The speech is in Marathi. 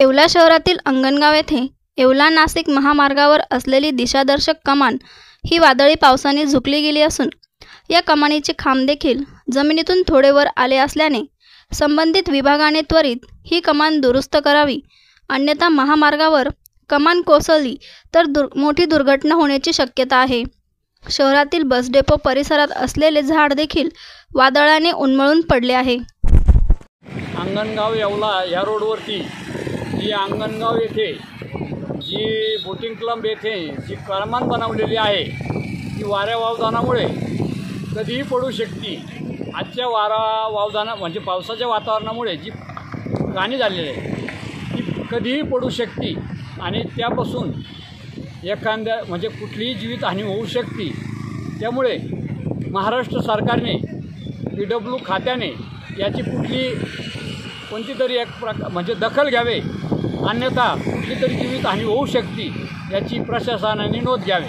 येवला शहरातील अंगणगाव येथे येवला नाशिक महामार्गावर असलेली दिशादर्शक कमान ही वादळी पावसाने झुकली गेली असून या कमानीचे खांब देखील जमिनीतून थोडे वर आले असल्याने संबंधित विभागाने त्वरित ही कमान दुरुस्त करावी, अन्यथा महामार्गावर कमान कोसळली तर मोठी दुर्घटना होण्याची शक्यता आहे। शहरातील बस डेपो परिसरात असलेले झाड देखील वादळाने उन्मळून पडले आहे। अंगणगाव येवला या रोडवरती जी अंगणगाव येथे जी बोटिंग क्लब येथे जी कमान बनवलेली आहे ती वाऱ्या वावदानामुळे कधीही पडू शकते। आजच्या वारा वावदाना म्हणजे पावसाच्या वातावरणामुळे जी हानी झालेली आहे ती कधीही पडू शकते आणि त्यापासून एखाद्या म्हणजे कुठलीही जीवितहानी होऊ शकते। त्यामुळे महाराष्ट्र सरकारने PW खात्याने याची कोणती तरी एक म्हणजे दखल घ्यावे, अन्यथा कुठली तरी जीवितहानी होऊ शकते याची प्रशासनाने नोंद घ्यावी।